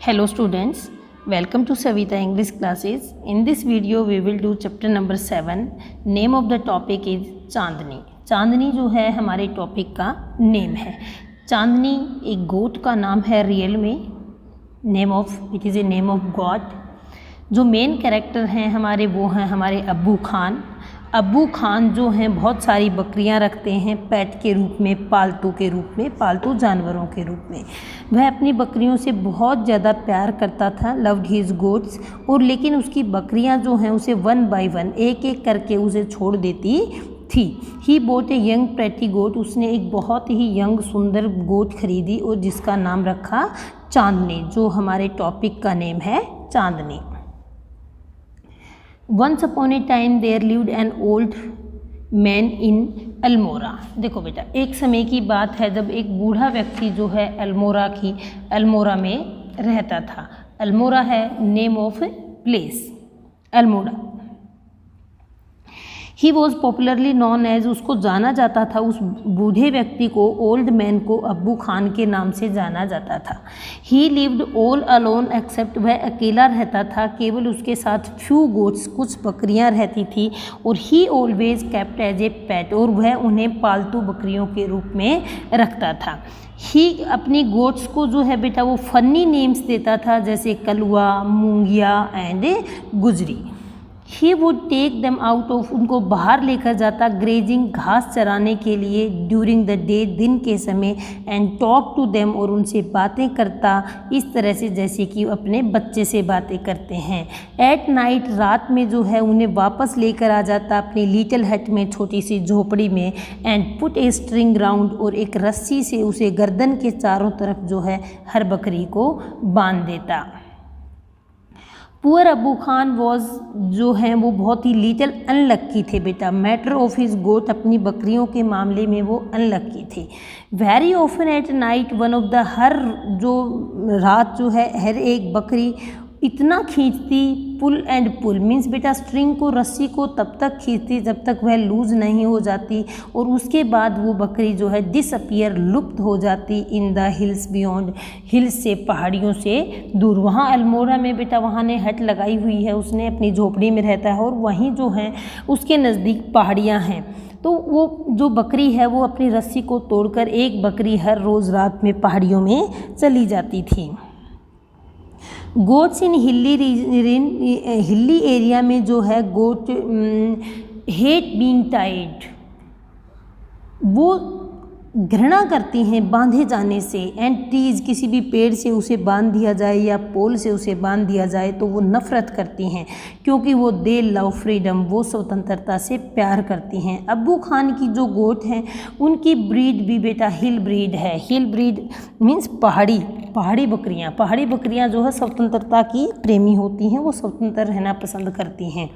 Hello students, welcome to Savita English classes. In this video we will do chapter number 7. Name of the topic is चांदनी. चांदनी जो है हमारे topic का name है. चांदनी एक गोट का नाम है रियल में. It is a name of God. जो मेन कैरेक्टर हैं हमारे वो हैं हमारे अब्बू खान. अब्बू खान जो हैं बहुत सारी बकरियां रखते हैं पेट के रूप में, पालतू के रूप में, पालतू जानवरों के रूप में. वह अपनी बकरियों से बहुत ज़्यादा प्यार करता था, लव्ड हिज गोट्स. और लेकिन उसकी बकरियां जो हैं उसे वन बाय वन एक एक करके उसे छोड़ देती थी. ही बोट ए यंग प्रेटी गोट. उसने एक बहुत ही यंग सुंदर गोट खरीदी और जिसका नाम रखा चांदनी, जो हमारे टॉपिक का नेम है चांदनी. Once upon a time there lived an old man in Almora. देखो बेटा, एक समय की बात है जब एक बूढ़ा व्यक्ति जो है अल्मोरा में रहता था. अल्मोरा है name of place, Almora. He was popularly known as. उसको जाना जाता था, उस बूढ़े व्यक्ति को, ओल्ड मैन को अब्बू खान के नाम से जाना जाता था. He lived all alone except. वह अकेला रहता था, केवल उसके साथ फ्यू गोट्स, कुछ बकरियां रहती थी. और he always kept as a pet. और वह उन्हें पालतू बकरियों के रूप में रखता था. ही अपनी गोट्स को जो है बेटा वो फनी नेम्स देता था, जैसे कलवा, Moongiya and Gujri. He would take them out of. उनको बाहर लेकर जाता ग्रेजिंग, घास चराने के लिए, ड्यूरिंग द डे, दिन के समय. And talk to them. और उनसे बातें करता इस तरह से जैसे कि अपने बच्चे से बातें करते हैं. एट नाइट, रात में जो है उन्हें वापस लेकर आ जाता अपनी लिटिल हट में, छोटी सी झोपड़ी में. And put a string round. और एक रस्सी से उसे गर्दन के चारों तरफ जो है हर बकरी को बांध देता. पुअर अब्बू खान वॉज जो हैं वो बहुत ही लिटिल अनलक्की थे बेटा. Matter of his goat. अपनी बकरियों के मामले में वो अनलक्की थे. Very often at night, one of the, हर जो रात जो है हर एक बकरी इतना खींचती, पुल एंड पुल मीन्स बेटा स्ट्रिंग को, रस्सी को तब तक खींचती जब तक वह लूज नहीं हो जाती. और उसके बाद वो बकरी जो है डिसअपियर, लुप्त हो जाती इन द हिल्स बियॉन्ड. हिल्स से, पहाड़ियों से दूर. वहाँ अल्मोरा में बेटा वहाँ ने हट लगाई हुई है, उसने अपनी झोपड़ी में रहता है और वहीं जो है उसके नज़दीक पहाड़ियाँ हैं. तो वो जो बकरी है वो अपनी रस्सी को तोड़कर एक बकरी हर रोज़ रात में पहाड़ियों में चली जाती थी. गोट्स इन हिली एरिया में जो है गोट हेट बीइंग टाइड. वो घृणा करती हैं बांधे जाने से. एंड ट्रीज, किसी भी पेड़ से उसे बांध दिया जाए या पोल से उसे बांध दिया जाए तो वो नफ़रत करती हैं, क्योंकि वो दे लव फ्रीडम. वो स्वतंत्रता से प्यार करती हैं. अब्बू खान की जो गोट हैं उनकी ब्रीड भी बेटा हिल ब्रीड है. हिल ब्रीड मीन्स पहाड़ी बकरियां जो है स्वतंत्रता की प्रेमी होती हैं. वो स्वतंत्र रहना पसंद करती हैं,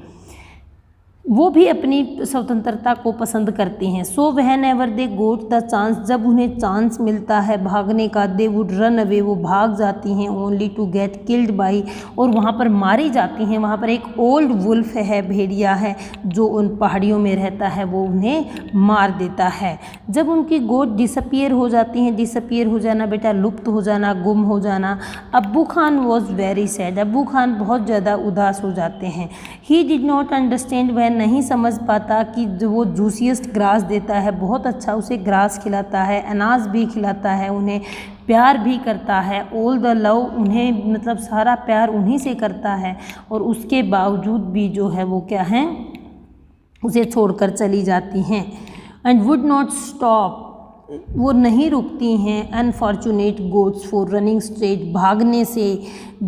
वो भी अपनी स्वतंत्रता को पसंद करती हैं. So when ever they goat the chance. जब उन्हें चांस मिलता है भागने का, दे वुड रन अवे. वो भाग जाती हैं. Only to get killed by. और वहाँ पर मारी जाती हैं. वहाँ पर एक ओल्ड वुल्फ है, भेड़िया है, जो उन पहाड़ियों में रहता है, वो उन्हें मार देता है. जब उनकी गोट डिसअपियर हो जाती हैं, डिसअपियर हो जाना बेटा लुप्त हो जाना, गुम हो जाना. अब्बू खान वॉज वेरी सैड. अब्बू खान बहुत ज़्यादा उदास हो जाते हैं. He did not understand. वह नहीं समझ पाता कि जो वो जूसीएस्ट ग्रास देता है, बहुत अच्छा उसे ग्रास खिलाता है, अनाज भी खिलाता है, उन्हें प्यार भी करता है. ऑल द लव, उन्हें मतलब सारा प्यार उन्हीं से करता है. और उसके बावजूद भी जो है वो क्या है उसे छोड़कर चली जाती हैं. And would not stop. वो नहीं रुकती हैं. Unfortunate goats for running straight. भागने से.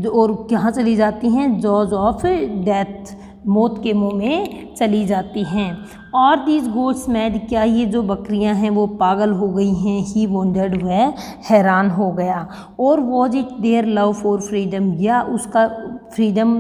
और कहाँ चली जाती हैं? जॉज ऑफ डेथ, मौत के मुंह में चली जाती हैं. और दीज गोट्स मैड. क्या ये जो बकरियां हैं वो पागल हो गई हैं? ही वंडर्ड. वह हैरान हो गया. और was it their love for freedom. या उसका फ्रीडम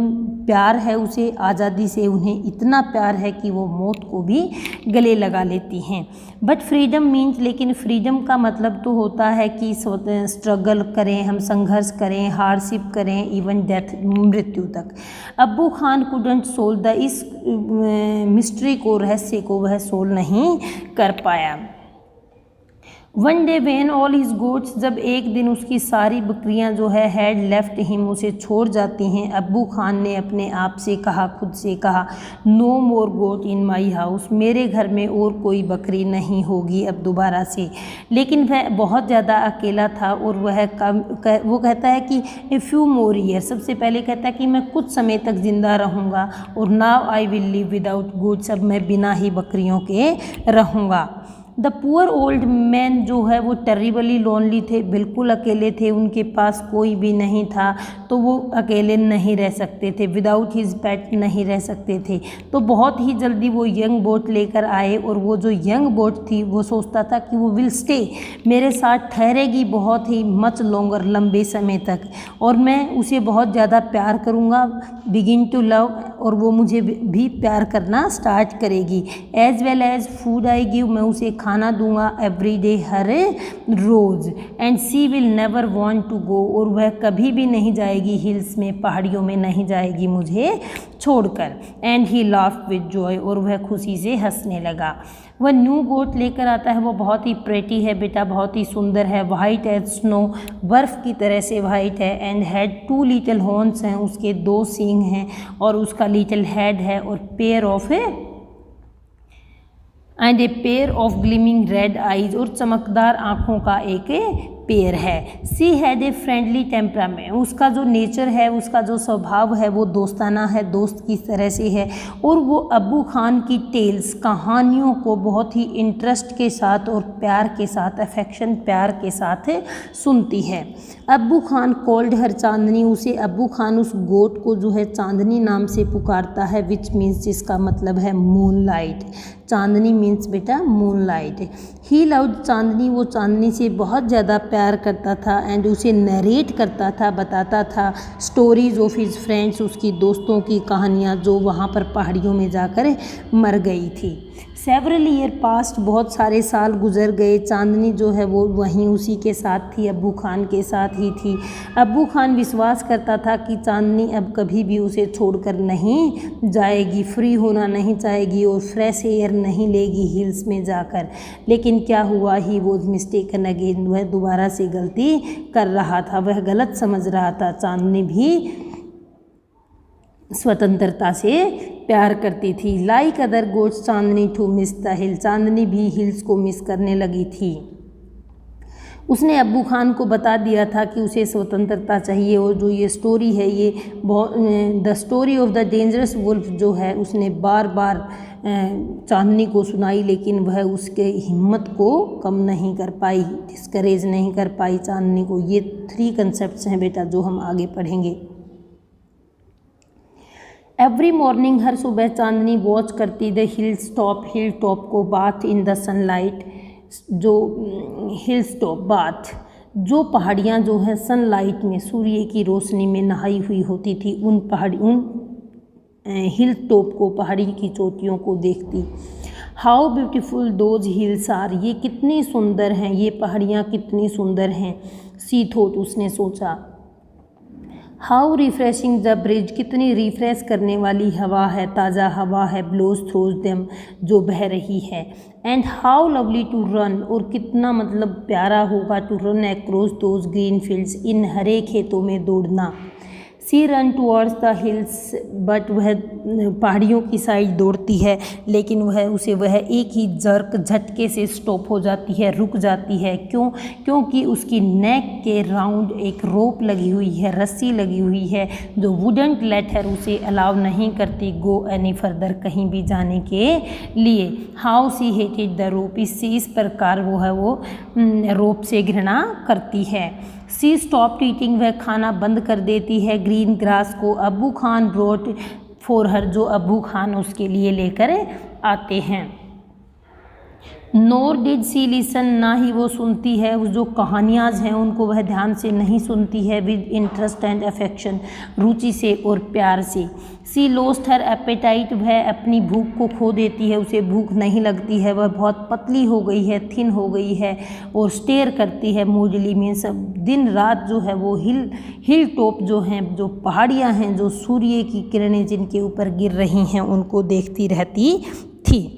प्यार है उसे, आज़ादी से उन्हें इतना प्यार है कि वो मौत को भी गले लगा लेती हैं. बट फ्रीडम मीन्स, लेकिन फ्रीडम का मतलब तो होता है कि स्ट्रगल करें, हम संघर्ष करें, हार्डशिप करें, इवन डेथ, मृत्यु तक. अब्बू खान कुडंट सोल्व द. इस मिस्ट्री को, रहस्य को वह सोल्व नहीं कर पाया. One day when all his goats, जब एक दिन उसकी सारी बकरियां जो है हैड लेफ्ट हिम, उसे छोड़ जाती हैं, अब्बू खान ने अपने आप से कहा, खुद से कहा, no more goat in my house, मेरे घर में और कोई बकरी नहीं होगी अब दोबारा से। लेकिन वह बहुत ज़्यादा अकेला था और वो कहता है कि ए फ्यू मोर ईयर, सबसे पहले कहता है कि मैं कुछ समय तक ज़िंदा रहूँगा, और now I will live without goats, अब मैं बिना ही बकरियों के रहूँगा। द पुअर ओल्ड मैन जो है वो टेरिबली लोनली थे, बिल्कुल अकेले थे, उनके पास कोई भी नहीं था, तो वो अकेले नहीं रह सकते थे, विदाउट हिज पेट नहीं रह सकते थे। तो बहुत ही जल्दी वो यंग बोट लेकर आए, और वो जो यंग बोट थी वो सोचता था कि वो विल स्टे, मेरे साथ ठहरेगी बहुत ही मच लॉन्गर, लंबे समय तक, और मैं उसे बहुत ज़्यादा प्यार करूँगा, बिगिन टू लव, और वो मुझे भी प्यार करना स्टार्ट करेगी। As well as food I give, मैं उसे खाना दूंगा एवरी डे, हर रोज़, and she will never want to go, और वह कभी भी नहीं जाएगी हिल्स में, पहाड़ियों में नहीं जाएगी मुझे छोड़कर। And he laughed with Joy, और वह खुशी से हंसने लगा। वह न्यू गोट लेकर आता है, वो बहुत ही प्रेटी है बेटा, बहुत ही सुंदर है, वाइट एज स्नो, बर्फ़ की तरह से वाइट है, एंड हैड 2 लिटिल हॉर्न्स हैं, उसके 2 सींग हैं, और उसका लिटिल हेड है, और pair of and a pair of gleaming red eyes, और चमकदार आँखों का एक पेयर है। She had a friendly temperament, उसका जो नेचर है, उसका जो स्वभाव है वो दोस्ताना है, दोस्त की तरह से है, और वो अब्बू खान की टेल्स, कहानियों को बहुत ही इंटरेस्ट के साथ और प्यार के साथ, अफेक्शन, प्यार के साथ सुनती है। अब्बू खान कॉल्ड हर चांदनी, उसे अब्बू खान उस गोट को जो है चांदनी नाम से पुकारता है, विच मीन्स, जिसका मतलब है मून लाइट। चांदनी मीन्स बेटा मून लाइट। ही लव्ड चांदनी, वो चांदनी से बहुत ज़्यादा प्यार करता था, एंड उसे नरेट करता था, बताता था स्टोरीज ऑफ हिज फ्रेंड्स, उसकी दोस्तों की कहानियाँ जो वहाँ पर पहाड़ियों में जाकर मर गई थी। सेवरल ईयर पास्ट, बहुत सारे साल गुजर गए, चांदनी जो है वो वहीं उसी के साथ थी, अब्बू खान के साथ ही थी। अब्बू खान विश्वास करता था कि चांदनी अब कभी भी उसे छोड़कर नहीं जाएगी, फ्री होना नहीं चाहेगी और फ्रेश एयर नहीं लेगी हिल्स में जाकर। लेकिन क्या हुआ, ही वो मिस्टेकन अगेन, वह दोबारा से गलती कर रहा था, वह गलत समझ रहा था। चांदनी भी स्वतंत्रता से प्यार करती थी। Like other goats Chandni to miss the hill, Chandni भी हिल्स को मिस करने लगी थी। उसने अब्बू खान को बता दिया था कि उसे स्वतंत्रता चाहिए, और जो ये स्टोरी है ये the story of the dangerous wolf जो है उसने बार बार चांदनी को सुनाई, लेकिन वह उसके हिम्मत को कम नहीं कर पाई, डिस्करेज नहीं कर पाई चांदनी को। ये 3 कंसेप्ट्स हैं बेटा जो हम आगे पढ़ेंगे। एवरी मॉर्निंग, हर सुबह चांदनी वॉच करती द हिल टॉप को, बाथ इन द सनलाइट, जो हिल टॉप बाथ, जो पहाड़ियाँ जो हैं सनलाइट में, सूर्य की रोशनी में नहाई हुई होती थी, उन हिल टॉप को, पहाड़ी की चोटियों को देखती। How beautiful those hills are, ये कितनी सुंदर हैं, ये पहाड़ियाँ कितनी सुंदर हैं। सी थॉट, उसने सोचा। हाउ रिफ्रेशिंग द ब्रिज, कितनी रिफ्रेश करने वाली हवा है, ताज़ा हवा है, ब्लोज थ्रोज देम, जो बह रही है। And how lovely to run, और कितना मतलब प्यारा होगा to run across those green fields, इन हरे खेतों में दौड़ना। She run towards the hills, but वह पहाड़ियों की साइड दौड़ती है, लेकिन वह एक ही झटके से स्टॉप हो जाती है, रुक जाती है। क्योंकि उसकी नेक के राउंड एक रोप लगी हुई है, रस्सी लगी हुई है, जो वुडंट लेट हर, उसे अलाउ नहीं करती गो एनी फर्दर, कहीं भी जाने के लिए। How she hated the rope, इससे इस प्रकार वो रोप से घृणा करती है। सी स्टॉप्ड ईटिंग, वह खाना बंद कर देती है ग्रीन ग्रास को। अब्बू खान ब्रोट फॉर हर, जो अब्बू खान उसके लिए लेकर आते हैं। नोर डिड सी लिसन, ना ही वो सुनती है, वो जो कहानियाँ हैं उनको वह ध्यान से नहीं सुनती है, विद इंटरेस्ट एंड अफेक्शन, रुचि से और प्यार से। सी लोस्ट हर एपेटाइट, वह अपनी भूख को खो देती है, उसे भूख नहीं लगती है, वह बहुत पतली हो गई है, थिन हो गई है, और स्टेयर करती है मूडली में। सब दिन रात जो है वो हिल टॉप जो हैं, जो पहाड़ियाँ हैं, जो सूर्य की किरणें जिनके ऊपर गिर रही हैं, उनको देखती रहती थी।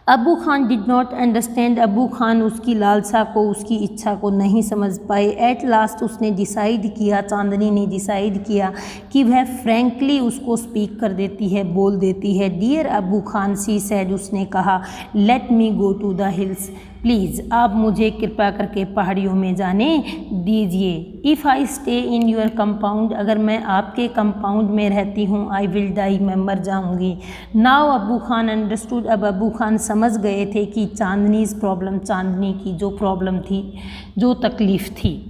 Abu Khan did not understand, Abu Khan उसकी लालसा को, उसकी इच्छा को नहीं समझ पाए। एट लास्ट उसने डिसाइड किया, चांदनी ने डिसाइड किया कि वह फ्रैंकली उसको स्पीक कर देती है, बोल देती है। Dear Abu Khan, she said, उसने कहा, let me go to the hills, please आप मुझे कृपा करके पहाड़ियों में जाने दीजिए। If I stay in your compound, अगर मैं आपके कंपाउंड में रहती हूँ, आई विल डाई, मैं मर जाऊँगी। नाउ अबू खान अंडरस्टूड, अब अबू खान समझ गए थे कि चांदनीज़ प्रॉब्लम, चांदनी की जो प्रॉब्लम थी, जो तकलीफ़ थी।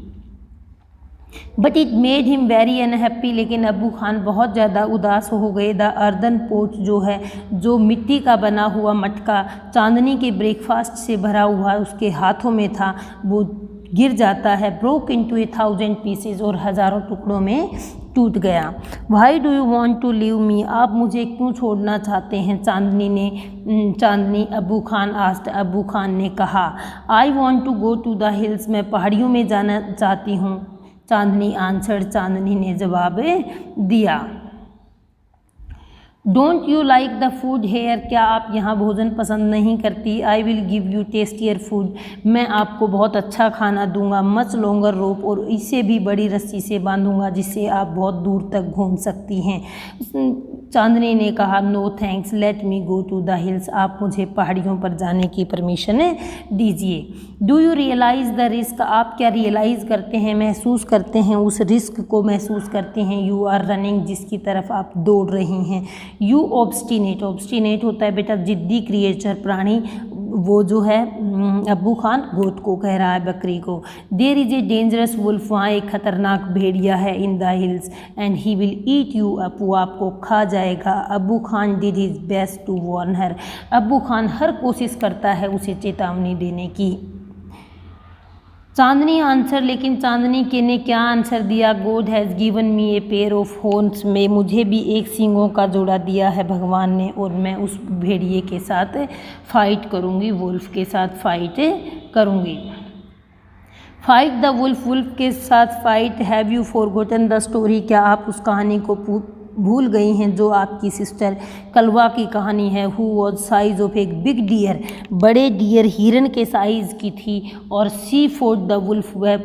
But it made him very unhappy, लेकिन अबू खान बहुत ज़्यादा उदास हो गए। द अर्दन पोट जो है, जो मिट्टी का बना हुआ मटका चांदनी के ब्रेकफास्ट से भरा हुआ उसके हाथों में था, वो गिर जाता है, ब्रोक इनटू 1000 पीसेज, और हज़ारों टुकड़ों में टूट गया। Why do you want to leave me, आप मुझे क्यों छोड़ना चाहते हैं? चांदनी अबू खान आस्ट, अबू खान ने कहा। I want to go to the hills, मैं पहाड़ियों में जाना चाहती हूँ। चांदनी आंसर, चांदनी ने जवाब दिया। Don't you like the food here, क्या आप यहाँ भोजन पसंद नहीं करती? I will give you tastier food, मैं आपको बहुत अच्छा खाना दूंगा। मच लॉन्गर रोप, और इसे भी बड़ी रस्सी से बांधूंगा जिससे आप बहुत दूर तक घूम सकती हैं। चांदनी ने कहा, no thanks, let me go to the hills, आप मुझे पहाड़ियों पर जाने की परमिशन दीजिए। Do you realise the risk, आप क्या रियलाइज़ करते हैं, महसूस करते हैं, उस रिस्क को महसूस करते हैं। यू आर रनिंग, जिसकी तरफ आप दौड़ रही हैं। यू ऑब्स्टिनेट, ऑब्स्टिनेट होता है बेटा जिद्दी क्रिएचर, प्राणी, वो जो है अबू खान गोट को कह रहा है, बकरी को। There is a dangerous wolf, वहाँ एक खतरनाक भेड़िया है, in the hills, and he will eat you up, वो आपको खा जाएगा। Abu Khan did his best to warn her, Abu Khan हर कोशिश करता है उसे चेतावनी देने की। चांदनी आंसर, लेकिन चांदनी के ने क्या आंसर दिया? God has given me A pair of horns, में मुझे भी एक सींगों का जोड़ा दिया है भगवान ने, और मैं उस भेड़िए के साथ फाइट करूँगी, वुल्फ के साथ फाइट करूँगी। फाइट द वुल्फ, वुल्फ के साथ fight. Have you forgotten the story, क्या आप उस कहानी को भूल गई हैं जो आपकी सिस्टर कलवा की कहानी है। हु वॉज साइज ऑफ एक बिग डियर, बड़े डियर हिरन के साइज़ की थी, और सी फोर्ट द वुल्फ, वह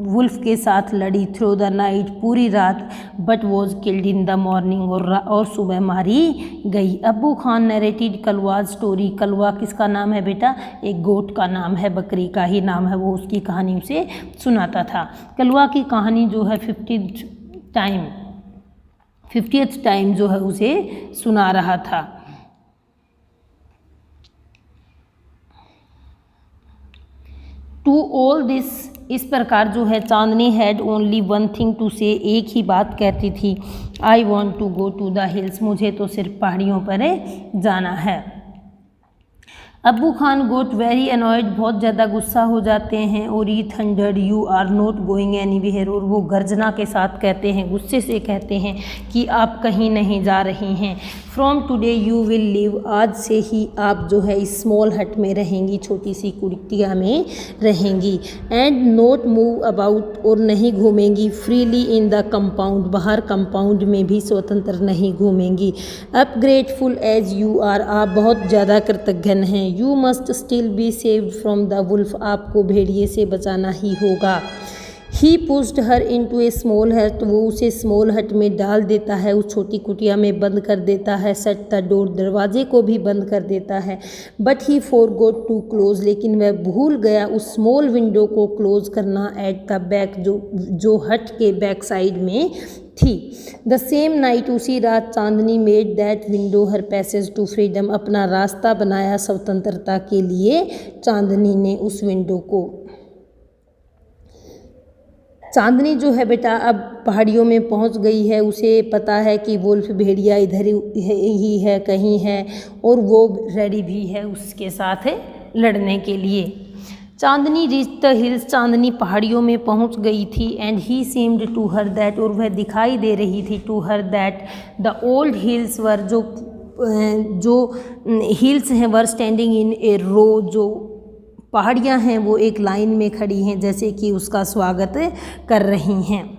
वुल्फ के साथ लड़ी, थ्रू द नाइट, पूरी रात, but was killed in the morning, और सुबह मारी गई। अबू खान नरेटेड कलवाज स्टोरी, कलवा किसका नाम है बेटा? एक गोट का नाम है, बकरी का ही नाम है, वो उसकी कहानी उसे सुनाता था। कलवा की कहानी जो है 50th टाइम जो है उसे सुना रहा था। टू ऑल दिस, इस प्रकार जो है Chandni had only one thing to say, एक ही बात कहती थी, I want to go to the hills, मुझे तो सिर्फ पहाड़ियों पर जाना है। Abu Khan got very annoyed, बहुत ज़्यादा गुस्सा हो जाते हैं, और he thundered, you are not going anywhere, और वो गर्जना के साथ कहते हैं, गुस्से से कहते हैं कि आप कहीं नहीं जा रही हैं। From today you will live, आज से ही आप जो है स्मॉल हट में रहेंगी, छोटी सी कुटिया में रहेंगी। एंड नॉट मूव अबाउट, और नहीं घूमेंगी फ्रीली इन द कंपाउंड, बाहर कंपाउंड में भी स्वतंत्र नहीं घूमेंगी। Up grateful as you are, आप बहुत ज़्यादा कृतज्ञ हैं। You must still be saved from the wolf, आपको भेड़िए से बचाना ही होगा। He pushed her into a small hut, वो उसे स्मॉल हट में डाल देता है, उस छोटी कुटिया में बंद कर देता है। शट द डोर, दरवाजे को भी बंद कर देता है। But he forgot to close, लेकिन वह भूल गया उस स्मॉल विंडो को क्लोज करना, एट द बैक, जो हट के बैक साइड में थी। द सेम नाइट, उसी रात, Chandni made that window her passage to freedom, अपना रास्ता बनाया स्वतंत्रता के लिए। चांदनी ने उस विंडो को, चांदनी जो है बेटा अब पहाड़ियों में पहुंच गई है, उसे पता है कि वुल्फ भेड़िया इधर ही है, कहीं है, और वो रेडी भी है उसके साथ लड़ने के लिए। Chandni reach the hills, Chandni पहाड़ियों में पहुंच गई थी। And he seemed to her that, और वह दिखाई दे रही थी, to her that the old hills were, जो हिल्स हैं, वर स्टैंडिंग इन ए रो, जो पहाड़ियाँ हैं वो एक लाइन में खड़ी हैं, जैसे कि उसका स्वागत कर रही हैं।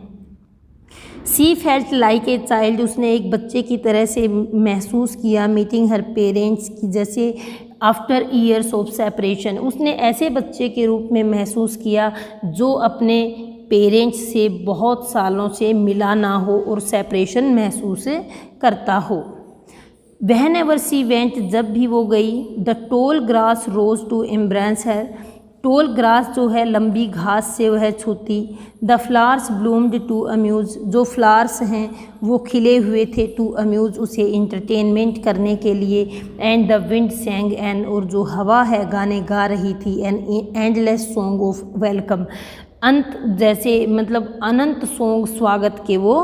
सी फेल्ट लाइक ए चाइल्ड, उसने एक बच्चे की तरह से महसूस किया। मीटिंग हर पेरेंट्स की, जैसे आफ्टर ईयर्स ऑफ सेपरेशन, उसने ऐसे बच्चे के रूप में महसूस किया जो अपने पेरेंट्स से बहुत सालों से मिला ना हो और सेपरेशन महसूस करता हो। Whenever she went, जब भी वो गई, the tall grass rose to embrace her, tall grass जो है लंबी घास से वह छूती। The flowers bloomed to amuse, जो फ्लावर्स हैं वो खिले हुए थे टू अम्यूज़, उसे इंटरटेनमेंट करने के लिए। एंड द विंड सैंग एंड, और जो हवा है गाने गा रही थी। An endless song of welcome, अंत जैसे मतलब अनंत सॉन्ग स्वागत के वो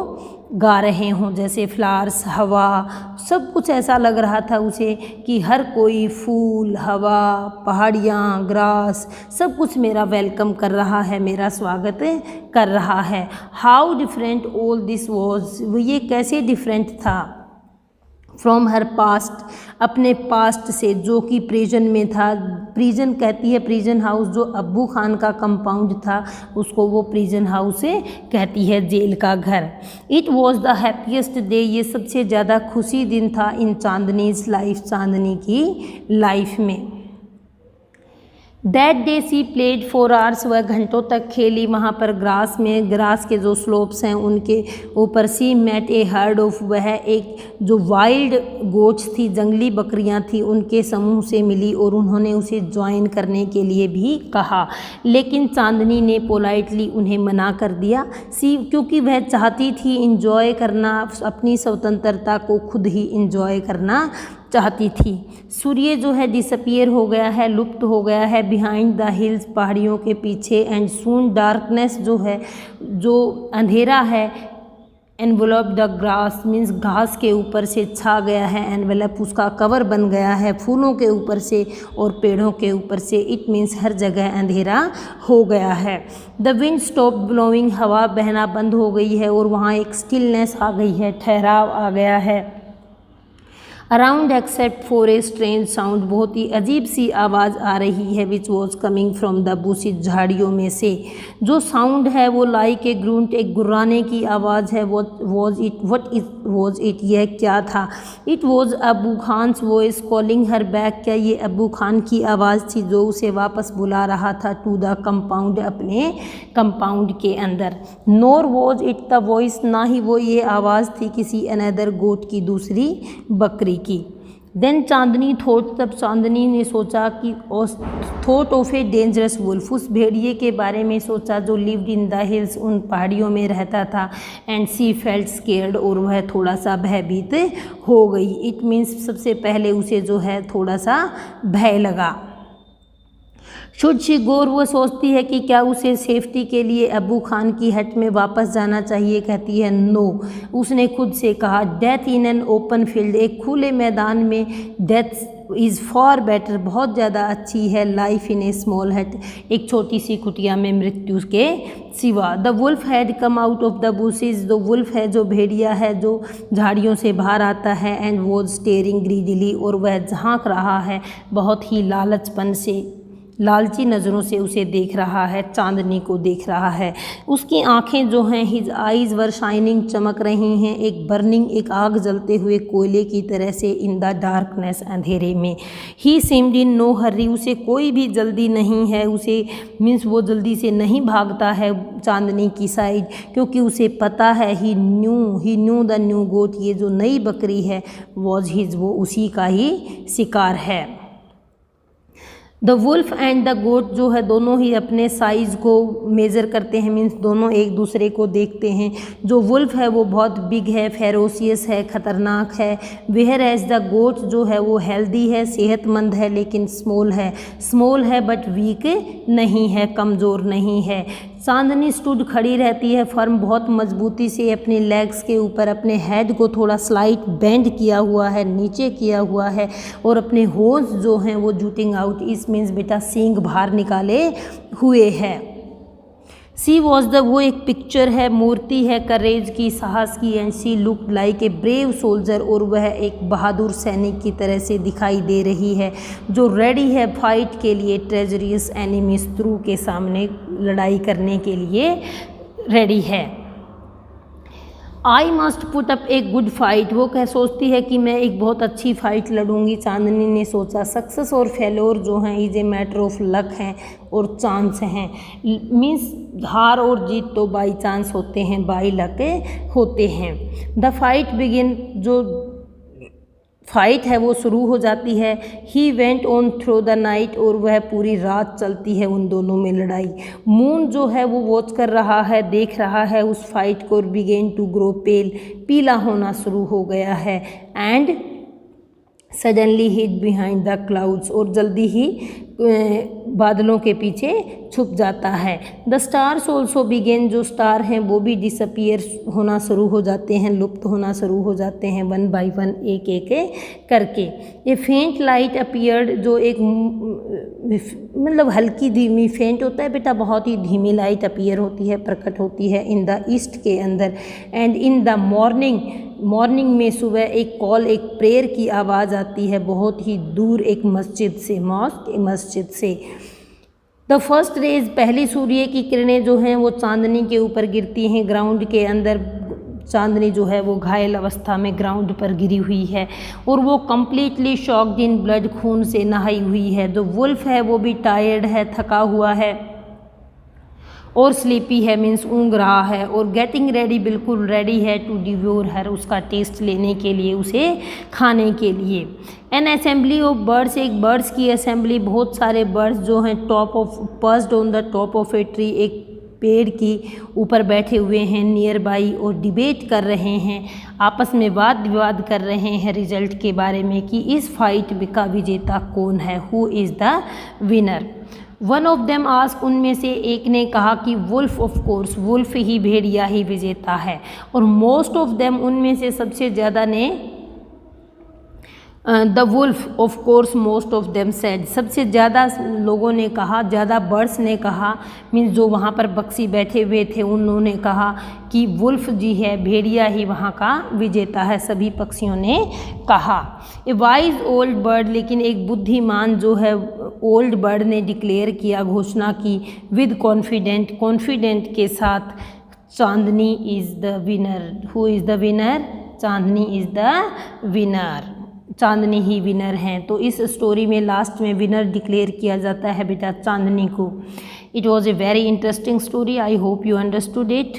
गा रहे हों, जैसे फ्लावर्स, हवा, सब कुछ ऐसा लग रहा था उसे कि हर कोई फूल, हवा, पहाड़ियाँ, ग्रास, सब कुछ मेरा वेलकम कर रहा है, मेरा स्वागत कर रहा है। How different all this was, ये कैसे डिफरेंट था फ्रॉम हर पास्ट, अपने पास्ट से जो कि प्रिजन में था। प्रिजन कहती है, प्रिजन हाउस जो अब्बू खान का कंपाउंड था उसको वो प्रिजन हाउस से कहती है, जेल का घर। It was the happiest day, ये सबसे ज़्यादा खुशी दिन था इन चांदनीज लाइफ, चांदनी की लाइफ में। That day she played 4 hours, वह घंटों तक खेली वहाँ पर ग्रास में, ग्रास के जो स्लोप्स हैं उनके ऊपर। She met a herd of, वह एक जो वाइल्ड गोट्स थी, जंगली बकरियाँ थी, उनके समूह से मिली और उन्होंने उसे ज्वाइन करने के लिए भी कहा, लेकिन चांदनी ने पोलाइटली उन्हें मना कर दिया। सी, क्योंकि वह चाहती थी इंजॉय करना, अपनी स्वतंत्रता को खुद ही इंजॉय करना चाहती थी। सूर्य जो है डिसअपियर हो गया है, लुप्त हो गया है बिहाइंड द हिल्स, पहाड़ियों के पीछे। एंड सून डार्कनेस जो है, जो अंधेरा है, एनवेलप द ग्रास मीन्स घास के ऊपर से छा गया है, एनवेलप उसका कवर बन गया है फूलों के ऊपर से और पेड़ों के ऊपर से। इट मीन्स हर जगह अंधेरा हो गया है। द विंड स्टॉप ब्लोइंग, हवा बहना बंद हो गई है और वहाँ एक स्टिलनेस आ गई है, ठहराव आ गया है। Around except for a strange sound, बहुत ही अजीब सी आवाज़ आ रही है, which was coming from the bushes, झाड़ियों में से। जो साउंड है वो लाइक ए ग्रूंट, एक गुर्राने की आवाज़ है। वट वॉज इट, यह क्या था। It was Abu Khan's voice calling her back, क्या ये अबू खान की आवाज़ थी जो उसे वापस बुला रहा था टू द कंपाउंड, अपने कंपाउंड के अंदर। नोर वॉज इट द वॉइस, ना ही वो ये आवाज़ थी किसी अनदर गोट की, दूसरी बकरी की। देन चांदनी थॉट, तब चांदनी ने सोचा कि thought of a dangerous wolf, उस भेड़िए के बारे में सोचा जो लिव्ड इन द हिल्स, उन पहाड़ियों में रहता था। एंड सी फेल्ट स्केर्ड, और वह थोड़ा सा भयभीत हो गई। इट मीन्स सबसे पहले उसे जो है थोड़ा सा भय लगा। शुड शी गोर, वो सोचती है कि क्या उसे सेफ्टी के लिए अबू खान की हट में वापस जाना चाहिए। कहती है नो, उसने खुद से कहा। Death in an open field, एक खुले मैदान में डेथ इज़ फॉर बेटर, बहुत ज़्यादा अच्छी है। लाइफ इन ए स्मॉल हट, एक छोटी सी कुटिया में मृत्यु के सिवा। The wolf had come out of the bushes, जो वुल्फ है, जो भेड़िया है, जो झाड़ियों से बाहर आता है। एंड वॉज स्टेयरिंग ग्रीडीली, और वह झांक रहा है बहुत ही लालचपन से, लालची नज़रों से उसे देख रहा है, चांदनी को देख रहा है। उसकी आंखें जो हैं, हिज आइज़ वर शाइनिंग, चमक रही हैं, एक बर्निंग, एक आग जलते हुए कोयले की तरह से। इन द डार्कनेस, अंधेरे में। ही सीम्ड इन नो हरी, उसे कोई भी जल्दी नहीं है, उसे मीन्स वो जल्दी से नहीं भागता है चांदनी की साइड, क्योंकि उसे पता है ही न्यू द न्यू गोट, ये जो नई बकरी है वॉज हिज, वो उसी का ही शिकार है। द वुल्फ एंड द गोट जो है दोनों ही अपने साइज़ को मेज़र करते हैं, मीन्स दोनों एक दूसरे को देखते हैं। जो वुल्फ है वो बहुत बिग है, फेरोसियस है, ख़तरनाक है। वेयर एज द गोट जो है वो हेल्दी है, सेहतमंद है, लेकिन स्मॉल है बट वीक नहीं है, कमज़ोर नहीं है। चांदनी स्टूड, खड़ी रहती है, फर्म, बहुत मजबूती से अपने लेग्स के ऊपर, अपने हेड को थोड़ा स्लाइट बेंड किया हुआ है, नीचे किया हुआ है, और अपने होंठ जो हैं वो जूटिंग आउट, इस मीन्स बेटा सींग बाहर निकाले हुए है। सी वॉज द, वो एक पिक्चर है, मूर्ति है करेज की, साहस की। And she looked like a brave soldier, और वह एक बहादुर सैनिक की तरह से दिखाई दे रही है, जो रेडी है फाइट के लिए ट्रेजरियस एनिमी, शत्रु के सामने लड़ाई करने के लिए रेडी है। I must put up a good fight, वो कह सोचती है कि मैं एक बहुत अच्छी फ़ाइट लड़ूंगी। चांदनी ने सोचा सक्सेस और फेलोर जो हैं is a matter of luck हैं और चांस हैं, मीन्स हार और जीत तो बाई चांस होते हैं, बाई लक होते हैं। द फाइट बिगिन, जो फाइट है वो शुरू हो जाती है। He went on through the night, और वह पूरी रात चलती है उन दोनों में लड़ाई। मून जो है वो वॉच कर रहा है, देख रहा है उस फाइट को। बिगेन टू ग्रो पेल, पीला होना शुरू हो गया है। And suddenly hid behind the clouds, और जल्दी ही बादलों के पीछे छुप जाता है। द स्टार्स ऑल्सो बिगेन, जो स्टार हैं वो भी डिसअपियर होना शुरू हो जाते हैं, लुप्त होना शुरू हो जाते हैं, वन बाय वन, एक एक करके। ये फेंट लाइट अपीयर्ड, जो एक मतलब हल्की धीमी, फेंट होता है बेटा बहुत ही धीमी लाइट अपीयर होती है, प्रकट होती है इन द ईस्ट के अंदर। एंड इन द मॉर्निंग में सुबह एक कॉल, एक प्रेयर की आवाज़ आती है बहुत ही दूर एक मस्जिद से, मस्जिद से। द फर्स्ट रेज, पहली सूर्य की किरणें जो हैं वो चांदनी के ऊपर गिरती हैं ग्राउंड के अंदर। चांदनी जो है वो घायल अवस्था में ग्राउंड पर गिरी हुई है और वो कम्प्लीटली शॉक्ड इन ब्लड, खून से नहाई हुई है। जो वुल्फ है वो भी टायर्ड है, थका हुआ है और स्लीपी है, मीन्स ऊँघ रहा है, और गेटिंग रेडी, बिल्कुल रेडी है टू डिवोर हर, उसका टेस्ट लेने के लिए, उसे खाने के लिए। एन असेंबली ऑफ बर्ड्स, एक बर्ड्स की असेंबली, बहुत सारे बर्ड्स जो हैं perched on the top of a tree, एक पेड़ की ऊपर बैठे हुए हैं नियर बाई, और डिबेट कर रहे हैं, आपस में वाद विवाद कर रहे हैं रिजल्ट के बारे में कि इस फाइट का विजेता कौन है, who is the winner. One of them ask, उनमें से एक ने कहा कि वुल्फ, ऑफ कोर्स वुल्फ ही, भेड़िया ही विजेता है। और मोस्ट ऑफ देम, उनमें से सबसे ज़्यादा ने, the wolf of course most of them said, सबसे ज़्यादा लोगों ने कहा, ज़्यादा बर्ड्स ने कहा, मीन्स जो वहाँ पर पक्षी बैठे हुए थे उन्होंने कहा कि वुल्फ जी है, भेड़िया ही वहाँ का विजेता है, सभी पक्षियों ने कहा। ए वाइज ओल्ड बर्ड, लेकिन एक बुद्धिमान जो है ओल्ड बर्ड ने डिक्लेयर किया, घोषणा की, विद कॉन्फिडेंट के साथ, Chandni is the winner. Who is the winner? Chandni is the winner, Chandni ही विनर हैं। तो इस स्टोरी में लास्ट में विनर डिक्लेयर किया जाता है बेटा चांदनी को। It was a very interesting story, I hope you understood it,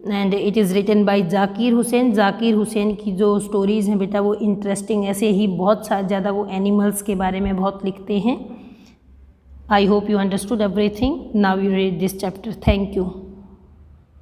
and it is written by Zakir Hussain. Zakir Hussain की जो स्टोरीज़ हैं बेटा वो इंटरेस्टिंग, ऐसे ही बहुत ज़्यादा वो एनिमल्स के बारे में बहुत लिखते हैं। I hope you understood everything. Now you read this chapter. Thank you.